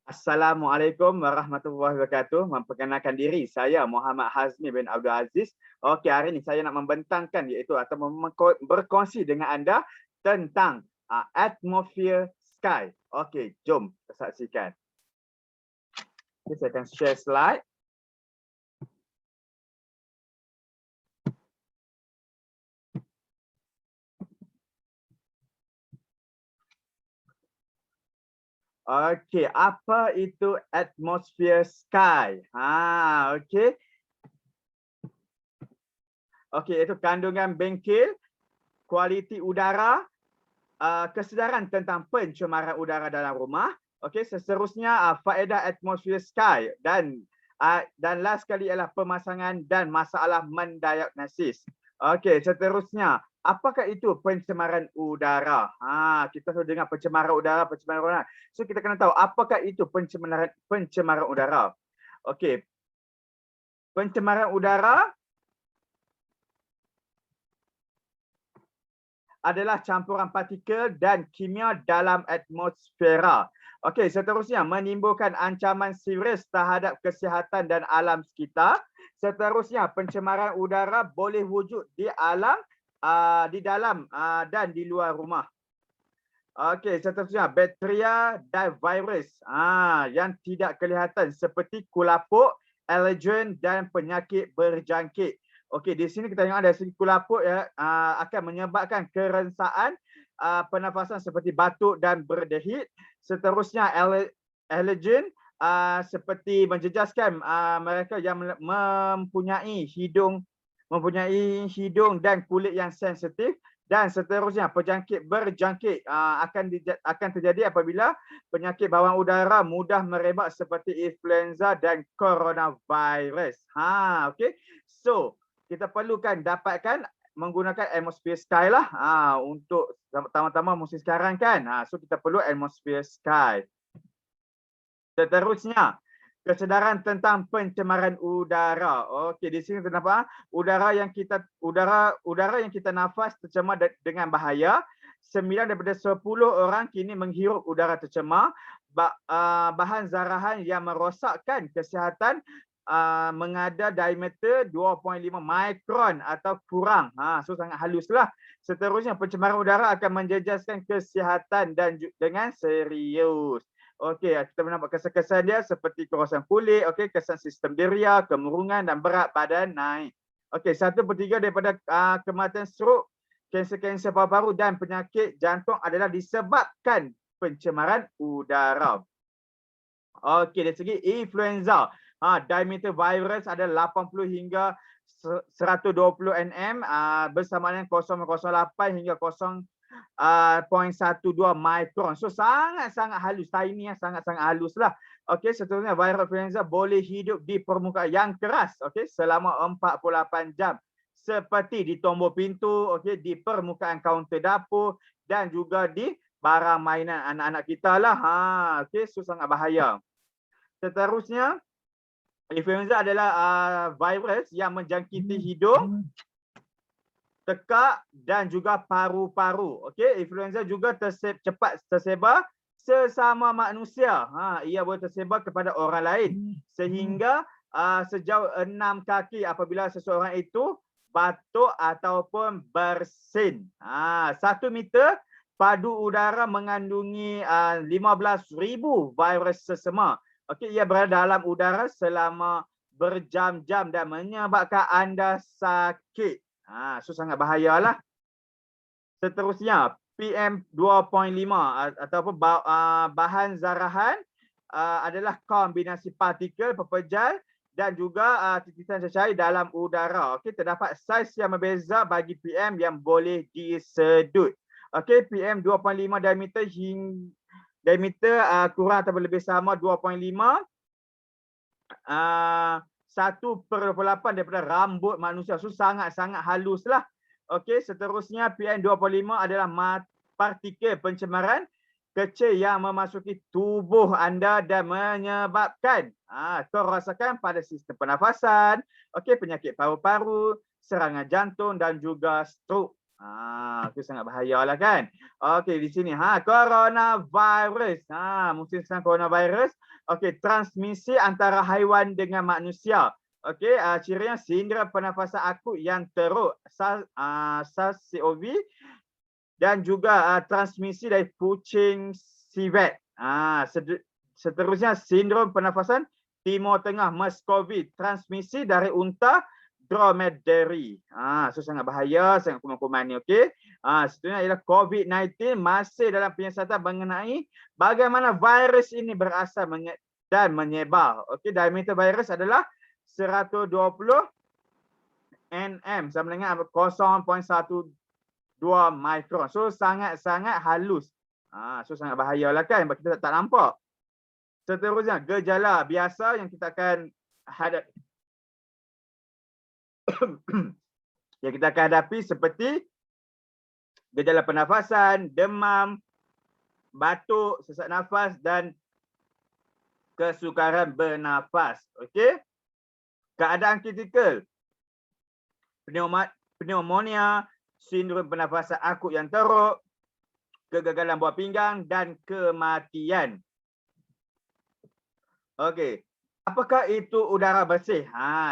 Assalamualaikum warahmatullahi wabarakatuh. Memperkenalkan diri, saya Muhammad Hazmi bin Abdul Aziz. Okey, hari ini saya nak membentangkan iaitu atau berkongsi dengan anda tentang atmosphere sky. Okey, jom kita saksikan. Okay, saya akan share slide. Okey, apa itu atmosphere sky? Okey. Okey, itu kandungan bengkel, kualiti udara, kesedaran tentang pencemaran udara dalam rumah. Okey, seterusnya faedah atmosphere sky dan last sekali ialah pemasangan dan masalah mendiagnosis. Okey, seterusnya apakah itu pencemaran udara? Kita selalu dengar pencemaran udara. So kita kena tahu apakah itu pencemaran udara. Okey. Pencemaran udara adalah campuran partikel dan kimia dalam atmosfera. Okey, seterusnya menimbulkan ancaman serius terhadap kesihatan dan alam sekitar. Seterusnya pencemaran udara boleh wujud di alam, di dalam dan di luar rumah. Okey, seterusnya bakteria dan virus yang tidak kelihatan seperti kulapuk, allergen dan penyakit berjangkit. Okey, di sini kita tengok ada segi kulapuk ya, akan menyebabkan kerengsaan pernafasan seperti batuk dan berdehit. Seterusnya allergen seperti menjejaskan mereka yang mempunyai hidung dan kulit yang sensitif. Dan seterusnya berjangkit akan terjadi apabila penyakit bawaan udara mudah merebak seperti influenza dan coronavirus. Okey. So, kita perlukan dapatkan menggunakan atmosphere sky lah untuk pertama-tama musim sekarang kan. So kita perlu atmosphere sky. Seterusnya, kesedaran tentang pencemaran udara. Okey, di sini terdapat udara yang kita nafas tercemar dengan bahaya. 9 daripada 10 orang kini menghirup udara tercemar. Bahan zarahan yang merosakkan kesihatan mengada diameter 2.5 mikron atau kurang. So sangat haluslah. Seterusnya, pencemaran udara akan menjejaskan kesihatan dan dengan serius. Okey, kita menampak kesan-kesan dia seperti kerosakan kulit, okey, kesan sistem deria, kemurungan dan berat badan naik. Okey, 1/3 daripada kematian stroke, kanser paru-paru dan penyakit jantung adalah disebabkan pencemaran udara. Okey, dari segi influenza, diameter virus ada 80 hingga 120 nm bersama dengan 0.08 hingga 0.12 mikron. So sangat-sangat halus. Tiny sangat-sangat halus lah. Okey, seterusnya virus influenza boleh hidup di permukaan yang keras, okey, selama 48 jam. Seperti di tombol pintu, okey, di permukaan kaunter dapur dan juga di barang mainan anak-anak kita lah. Okey, so sangat bahaya. Seterusnya, influenza adalah virus yang menjangkiti hidung, tekak dan juga paru-paru. Okey, influenza juga cepat tersebar sesama manusia. Ia boleh tersebar kepada orang lain sehingga sejauh 6 kaki apabila seseorang itu batuk ataupun bersin. 1 meter padu udara mengandungi 15,000 virus sesama. Okey, ia berada dalam udara selama berjam-jam dan menyebabkan anda sakit. So sangat bahayalah. Seterusnya, PM2.5 ataupun bahan zarahan adalah kombinasi partikel pepejal dan juga titisan cecair dalam udara. Okey, terdapat saiz yang berbeza bagi PM yang boleh disedut. Okey, PM2.5 diameter kurang atau lebih sama 2.5 1/28 daripada rambut manusia. So sangat-sangat halus lah. Okey, seterusnya PM2.5 adalah partikel pencemaran kecil yang memasuki tubuh anda dan menyebabkan kerosakan pada sistem pernafasan, okey, penyakit paru-paru, serangan jantung dan juga stroke. Itu sangat bahayalah kan. Okey, di sini coronavirus. Musim sekarang coronavirus. Okey, transmisi antara haiwan dengan manusia. Okey, cirinya sindrom pernafasan akut yang teruk, SARS-CoV, dan juga transmisi dari kucing civet. Seterusnya sindrom pernafasan Timur Tengah MERS-CoV, transmisi dari unta dromedary. So sangat bahaya, sangat kuman-kuman ni, okey. Seterusnya ialah COVID-19, masih dalam penyiasatan mengenai bagaimana virus ini berasal dan menyebar. Okey, diameter virus adalah 120 nm sama dengan 0.12 mikron. So sangat-sangat halus. So sangat bahayalah kan, sebab kita tak nampak. Seterusnya gejala biasa yang kita akan hadapi yang kita akan hadapi seperti gejala pernafasan, demam, batuk, sesak nafas dan kesukaran bernafas. Okey. Keadaan kritikal, pneumonia, sindrom pernafasan akut yang teruk, kegagalan buah pinggang dan kematian. Okey. Apakah itu udara bersih?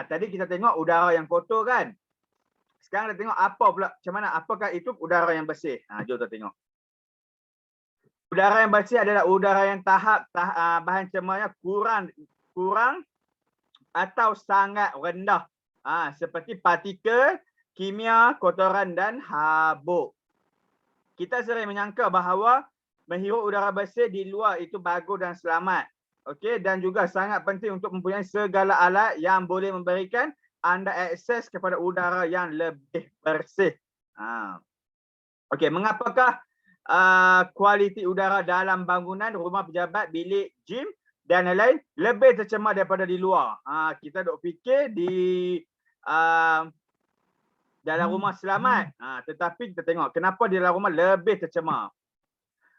Tadi kita tengok udara yang kotor kan? Sekarang kita tengok apa pula, macam mana, apakah itu udara yang bersih? Jom kita tengok. Udara yang bersih adalah udara yang bahan cemarnya kurang atau sangat rendah. Seperti partikel, kimia, kotoran dan habuk. Kita sering menyangka bahawa menghirup udara bersih di luar itu bagus dan selamat. Okey, dan juga sangat penting untuk mempunyai segala alat yang boleh memberikan anda akses kepada udara yang lebih bersih. Okey, mengapakah kualiti udara dalam bangunan, rumah pejabat, bilik, gym dan lain-lain lebih tercemar daripada di luar? Kita duk fikir di dalam rumah selamat. Tetapi kita tengok kenapa di dalam rumah lebih tercemar.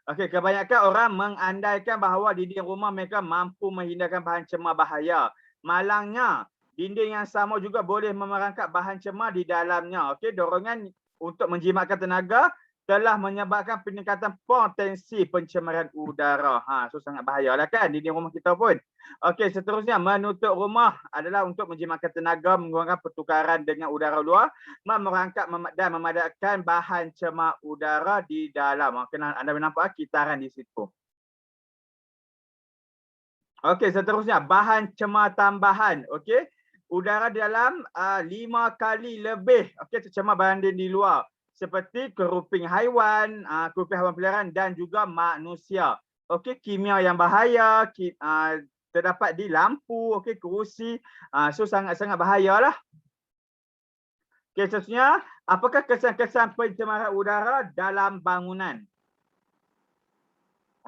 Okey, kebanyakan orang mengandaikan bahawa dinding rumah mereka mampu menghindarkan bahan cemar bahaya. Malangnya, dinding yang sama juga boleh memerangkap bahan cemar di dalamnya. Okey, dorongan untuk menjimatkan tenaga telah menyebabkan peningkatan potensi pencemaran udara. So sangat bahayalah kan dinding rumah kita pun. Okey, seterusnya menutup rumah adalah untuk menjimatkan tenaga, mengurangkan pertukaran dengan udara luar, memerangkap dan memadatkan bahan cemar udara di dalam. Kena anda nampak kitaran di situ. Okey, seterusnya bahan cemar tambahan. Okey, udara di dalam 5 kali lebih tercemar berbanding di luar. Seperti keruping haiwan, keruping haiwan peliharaan dan juga manusia. Okey, kimia yang bahaya terdapat di lampu, kerusi. So sangat-sangat bahayalah. Okey, seterusnya, apakah kesan-kesan pencemaran udara dalam bangunan?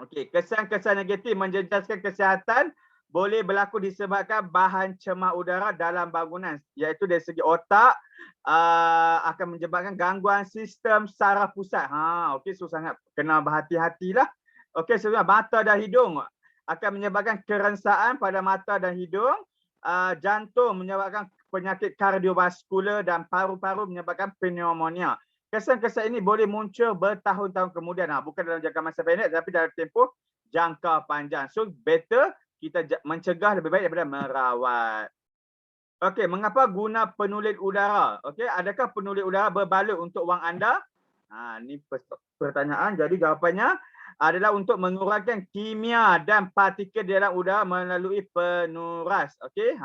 Okey, kesan-kesan negatif menjejaskan kesihatan boleh berlaku disebabkan bahan cemar udara dalam bangunan, iaitu dari segi otak akan menyebabkan gangguan sistem saraf pusat. Okey, so sangat kena berhati-hatilah. Okey, sebenarnya mata dan hidung akan menyebabkan kerengsaan pada mata dan hidung, jantung menyebabkan penyakit kardiovaskular dan paru-paru menyebabkan pneumonia. Kesan-kesan ini boleh muncul bertahun-tahun kemudian, bukan dalam jangka masa pendek tapi dalam tempoh jangka panjang. So better kita mencegah lebih baik daripada merawat. Okey, mengapa guna penulin udara? Okey, adakah penulin udara berbaloi untuk wang anda? Ni pertanyaan. Jadi jawapannya adalah untuk mengurangkan kimia dan partikel di dalam udara melalui penuras. Okey,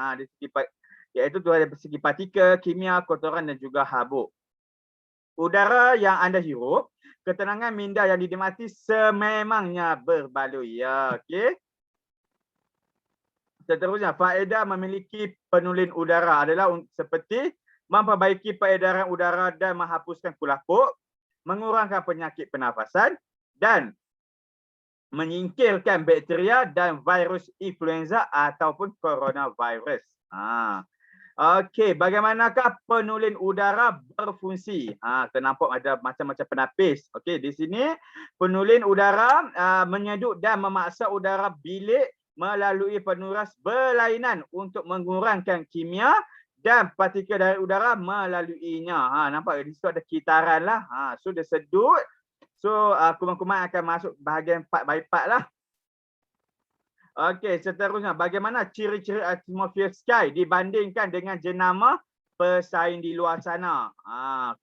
iaitu dari segi partikel, kimia, kotoran dan juga habuk. Udara yang anda hirup, ketenangan minda yang dinikmati sememangnya berbaloi. Okey. Seterusnya, faedah memiliki penulin udara adalah seperti memperbaiki peredaran udara dan menghapuskan kulapuk, mengurangkan penyakit pernafasan dan menyingkirkan bakteria dan virus influenza ataupun coronavirus. Okey, bagaimanakah penulin udara berfungsi? Kita nampak ada macam-macam penapis. Okey, di sini penulin udara menyedut dan memaksa udara bilik melalui penuras berlainan untuk mengurangkan kimia dan partikel dari udara melaluinya. Nampak di situ ada kitaran lah. So dia sedut. So kuman-kuman akan masuk bahagian part by part lah. Okey, seterusnya bagaimana ciri-ciri atmosphere sky dibandingkan dengan jenama pesaing di luar sana.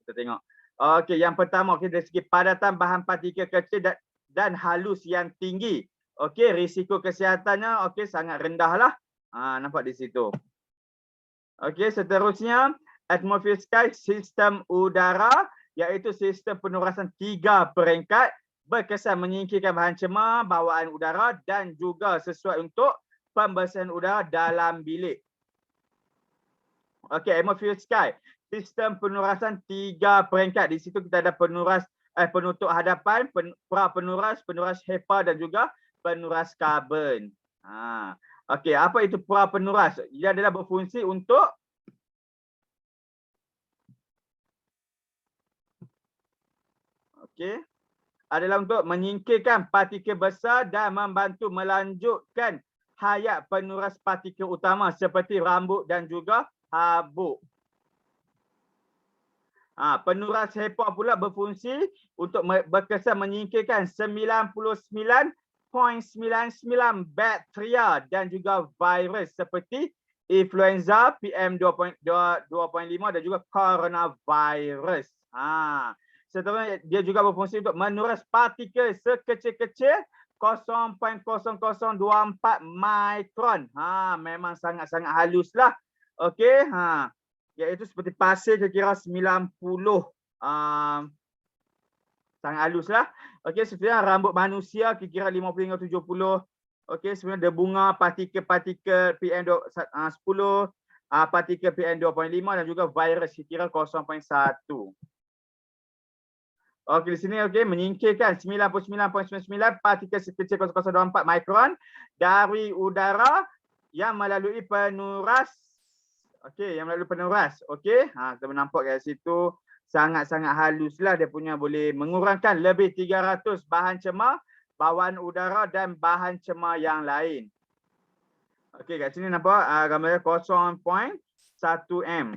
Kita tengok. Okey, yang pertama dari segi padatan bahan partikel kecil dan halus yang tinggi. Okey, risiko kesihatannya sangat rendah lah. Nampak di situ. Okey, seterusnya atmosphere sky sistem udara iaitu sistem penurasan 3 peringkat berkesan menyingkirkan bahan cemar bawaan udara dan juga sesuai untuk pembersihan udara dalam bilik. Okey, atmosphere sky sistem penurasan 3 peringkat. Di situ kita ada penutup hadapan, pra-penuras, penuras HEPA dan juga penuras karbon. Okey, apa itu pra-penuras? Ia adalah berfungsi untuk adalah untuk menyingkirkan partikel besar dan membantu melanjutkan hayat penuras partikel utama seperti rambut dan juga habuk. Penuras HEPA pula berfungsi untuk berkesan menyingkirkan 99.99 bakteria dan juga virus seperti influenza, PM2.5 dan juga coronavirus. Seterusnya dia juga berfungsi untuk menuras partikel sekecil-kecil 0.0024 mikron. Memang sangat-sangat halus lah. Okey, iaitu seperti pasir kira-kira 90. Sangat halus lah. Okey, seterusnya rambut manusia kira-kira 50 hingga 70. Okey, sebenarnya debunga, partikel-partikel PM10, partikel PM2.5 dan juga virus kira-kira 0.1. Okey, di sini menyingkirkan 99.99 partikel sekecil 0.024 mikron dari udara yang melalui penuras. Okey, yang melalui penuras. Okey, kita nampak kat situ sangat-sangat halus lah dia punya, boleh mengurangkan lebih 300 bahan cemar bawaan udara dan bahan cemar yang lain. Okey, kat sini nampak gambarnya 0.1 m.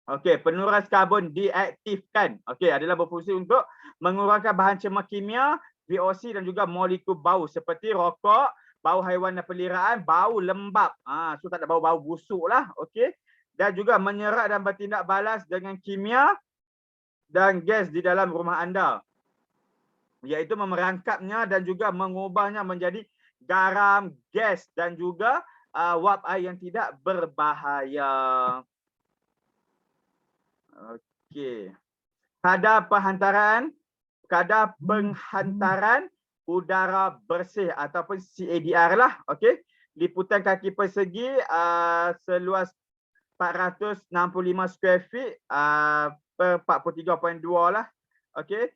Okey, penuras karbon diaktifkan. Okey, adalah berfungsi untuk mengurangkan bahan cemar kimia, VOC dan juga molekul bau seperti rokok, bau haiwan dan peliharaan, bau lembab. So tak ada bau-bau busuk lah. Okey. Dan juga menyerap dan bertindak balas dengan kimia dan gas di dalam rumah anda. Iaitu memerangkapnya dan juga mengubahnya menjadi garam, gas dan juga wap air yang tidak berbahaya. Okey. Kadar penghantaran udara bersih ataupun CADR lah. Okey. Liputan kaki persegi seluas 465 square feet per 43.2 lah. Okey.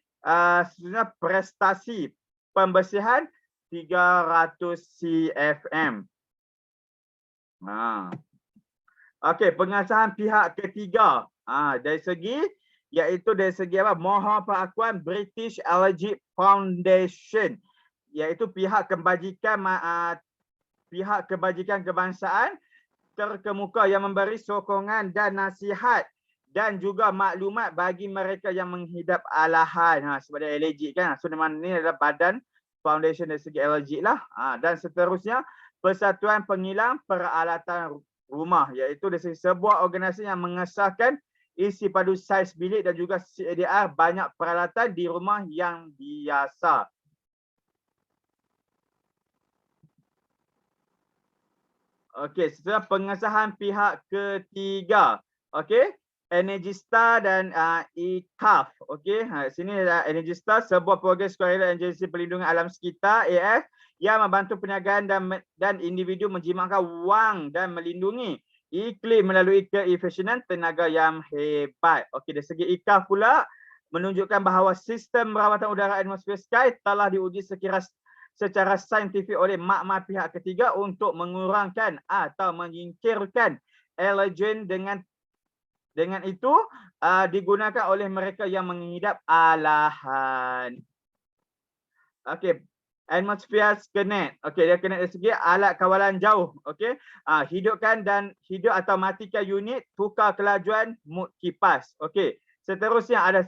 Sebenarnya prestasi pembersihan 300 CFM. Okey, pengesahan pihak ketiga. Dari segi apa? Mohon pengakuan British Allergy Foundation, iaitu pihak kebajikan kebangsaan terkemuka yang memberi sokongan dan nasihat dan juga maklumat bagi mereka yang menghidap alahan sebab dia allergic kan. So ini adalah badan foundation dari segi allergic lah. Dan seterusnya Persatuan Pengilang Peralatan Rumah, iaitu dari segi sebuah organisasi yang mengesahkan isi padu saiz bilik dan juga CADR banyak peralatan di rumah yang biasa. Okey, setelah pengesahan pihak ketiga. Okey, Energy Star dan ICAF. Okey, sini ada Energy Star, sebuah program sukarela agensi perlindungan alam sekitar AF yang membantu perniagaan dan individu menjimatkan wang dan melindungi iklim melalui keefisienan tenaga yang hebat. Okey, dari segi ICAF pula menunjukkan bahawa sistem rawatan udara atmosfer sky telah diuji secara saintifik oleh makmal pihak ketiga untuk mengurangkan atau menyingkirkan allergen. Dengan itu digunakan oleh mereka yang mengidap alahan. Okey, Atmosphere connect. Okey, dia connect dari segi alat kawalan jauh. Okey. Hidupkan dan hidup atau matikan unit, tukar kelajuan mode kipas. Okey. Seterusnya ada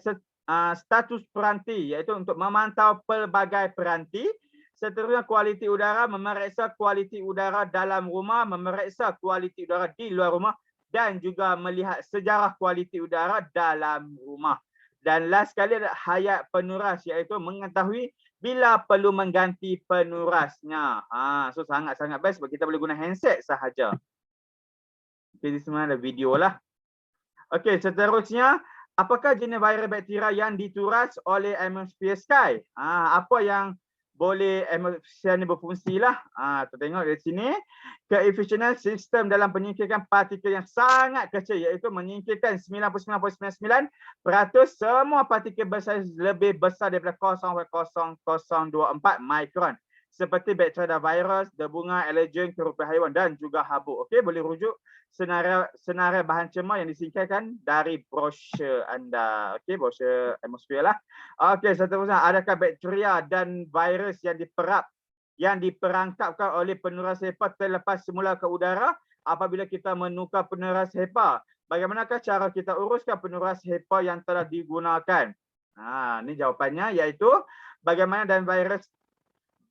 status peranti iaitu untuk memantau pelbagai peranti. Seterusnya kualiti udara, memeriksa kualiti udara dalam rumah, memeriksa kualiti udara di luar rumah dan juga melihat sejarah kualiti udara dalam rumah. Dan last sekali ada hayat penuras iaitu mengetahui bila perlu mengganti penurasnya. So sangat-sangat best sebab kita boleh guna handset sahaja. Jadi semua ada video lah. Okey, seterusnya apakah jenis virus bakteria yang dituras oleh atmosphere sky? Apa yang boleh atmosphere ni berfungsi lah. Kita tengok dari sini. Keefisienan sistem dalam penyingkirkan partikel yang sangat kecil iaitu menyingkirkan 99.99% semua partikel bersaiz lebih besar daripada 0,0024 mikron. Seperti bakteria dan virus, debunga, alergen, kerupai haiwan dan juga habuk. Okey, boleh rujuk senarai bahan cemar yang disingkirkan dari brosur anda. Okey, brosur atmosfer lah. Okey, seterusnya adakah bakteria dan virus yang diperangkapkan oleh penuras HEPA terlepas semula ke udara apabila kita menukar penuras HEPA? Bagaimanakah cara kita uruskan penuras HEPA yang telah digunakan? Ini jawapannya iaitu bagaimana dan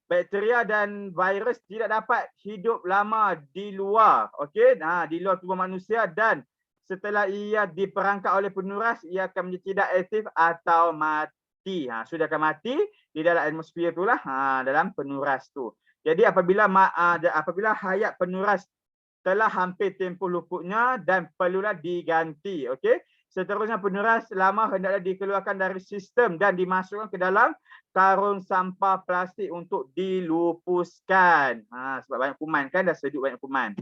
bakteria dan virus tidak dapat hidup lama di luar, okey, di luar tubuh manusia dan setelah ia diperangkap oleh penuras ia akan menjadi tidak aktif atau mati. Sudah akan mati di dalam atmosfer itulah, dalam penuras tu. Jadi apabila hayat penuras telah hampir tempoh luputnya dan perlulah diganti, okey. Seterusnya penuras lama hendaklah dikeluarkan dari sistem dan dimasukkan ke dalam karung sampah plastik untuk dilupuskan. Sebab banyak kuman kan, dah sedup banyak kuman.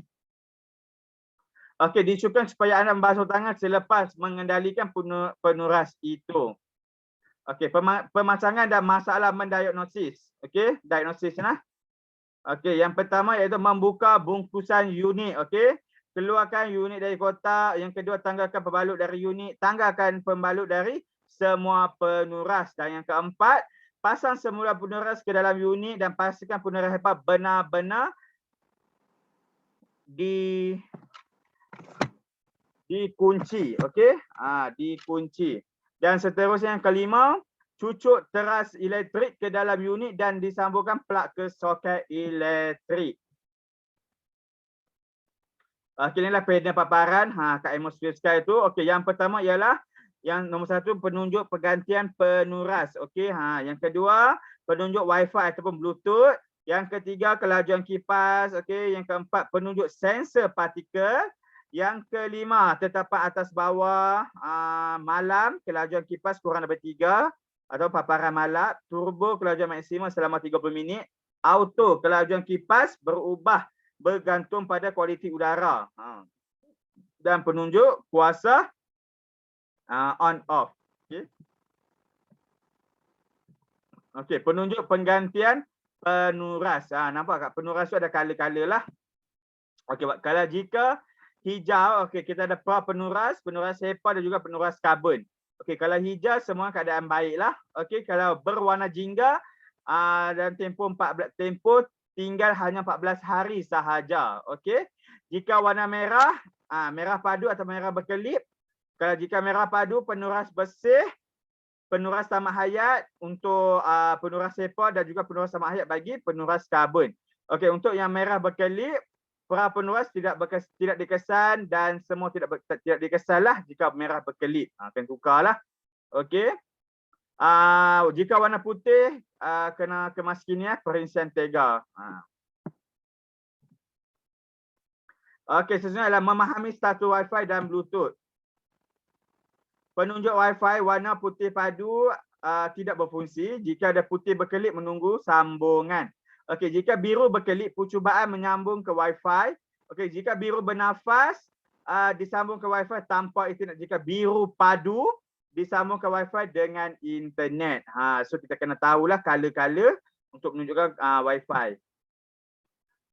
Okey, disyukurkan supaya anda membasuh tangan selepas mengendalikan penuras itu. Okey, pemasangan dan masalah mendiagnosis. Okey, diagnosis lah. Okey, yang pertama iaitu membuka bungkusan unit. Okey, keluarkan unit dari kotak. Yang kedua, tanggalkan pembalut dari unit. Tanggalkan pembalut dari semua penuras. Dan yang keempat, pasang semula penuras ke dalam unit dan pastikan penuras HEPA benar-benar dikunci. Okey, dikunci. Dan seterusnya yang kelima, cucuk teras elektrik ke dalam unit dan disambungkan plug ke soket elektrik. Inilah panel paparan kat atmosfer sky tu. Okey, yang pertama ialah yang nombor satu, penunjuk pergantian penuras. Okey, yang kedua, penunjuk Wi-Fi ataupun Bluetooth. Yang ketiga, kelajuan kipas. Okey, yang keempat, penunjuk sensor partikel. Yang kelima, tetapan atas bawah malam, kelajuan kipas kurang daripada 3 atau paparan malam. Turbo, kelajuan maksimum selama 30 minit. Auto, kelajuan kipas berubah bergantung pada kualiti udara. Dan penunjuk kuasa on off. Okey, penunjuk penggantian penuras. Nampak kat penuras tu ada color-color lah. Okey, kalau jika hijau, okey, kita ada penuras HEPA dan juga penuras karbon. Okey, kalau hijau semua keadaan baiklah. Okey, kalau berwarna jingga dan tempoh tinggal hanya 14 hari sahaja. Okey. Jika warna merah, merah padu atau merah berkelip. Kalau jika merah padu, penuras bersih, penuras tamat hayat untuk penuras HEPA dan juga penuras tamat hayat bagi penuras karbon. Okey, untuk yang merah berkelip, penuras tidak dikesan dan semua tidak dikesan lah jika merah berkelip. Akan tukarlah. Okey. Jika warna putih, kena kemaskinian perincian tega. Okey, seterusnya adalah memahami status Wi-Fi dan Bluetooth. Penunjuk Wi-Fi warna putih padu tidak berfungsi. Jika ada putih berkelip menunggu sambungan. Okey, jika biru berkelip percubaan menyambung ke Wi-Fi. Okey, jika biru bernafas disambung ke Wi-Fi tanpa internet. Jika biru padu disambung ke Wi-Fi dengan internet. So kita kena tahulah color-color untuk menunjukkan Wi-Fi.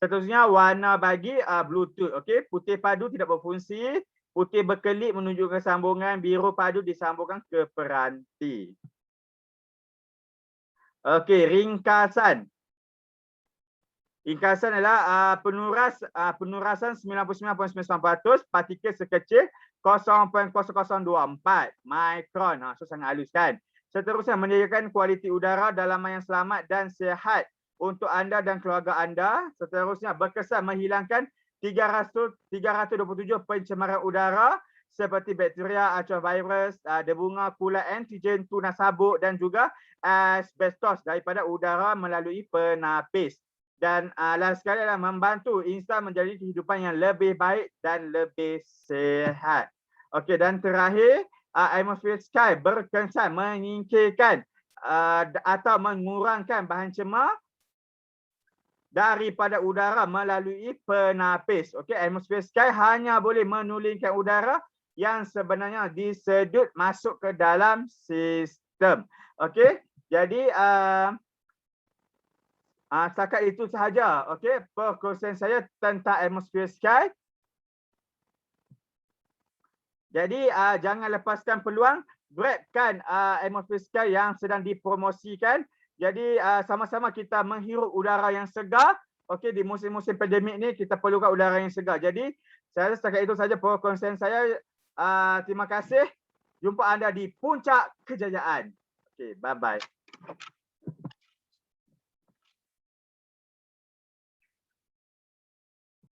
Seterusnya warna bagi Bluetooth. Okey, putih padu tidak berfungsi, putih berkelip menunjukkan sambungan, biru padu disambungkan ke peranti. Okey, ringkasan. Ringkasan adalah penurasan 99.9% partikel sekecil 0.0024 mikron. So sangat halus kan. Seterusnya, menyediakan kualiti udara dalaman yang selamat dan sihat untuk anda dan keluarga anda. Seterusnya, berkesan menghilangkan 327 pencemaran udara seperti bakteria, acuan virus, debunga, kulat antigen, tunas sabuk dan juga asbestos daripada udara melalui penapis. Dan last sekali adalah membantu insan menjadi kehidupan yang lebih baik dan lebih sihat. Okey, dan terakhir, atmosphere sky berkesan menyingkirkan atau mengurangkan bahan cemar daripada udara melalui penapis. Okey, atmosphere sky hanya boleh menulingkan udara yang sebenarnya disedut masuk ke dalam sistem. Okey, jadi setakat itu sahaja, okey, perkongsian saya tentang atmosphere sky. Jadi jangan lepaskan peluang, grabkan atmosphere sky yang sedang dipromosikan. Jadi sama-sama kita menghirup udara yang segar. Okey, di musim-musim pandemik ni kita perlukan udara yang segar. Jadi saya setakat itu saja perkongsian saya. Terima kasih. Jumpa anda di puncak kejayaan. Okey, bye-bye.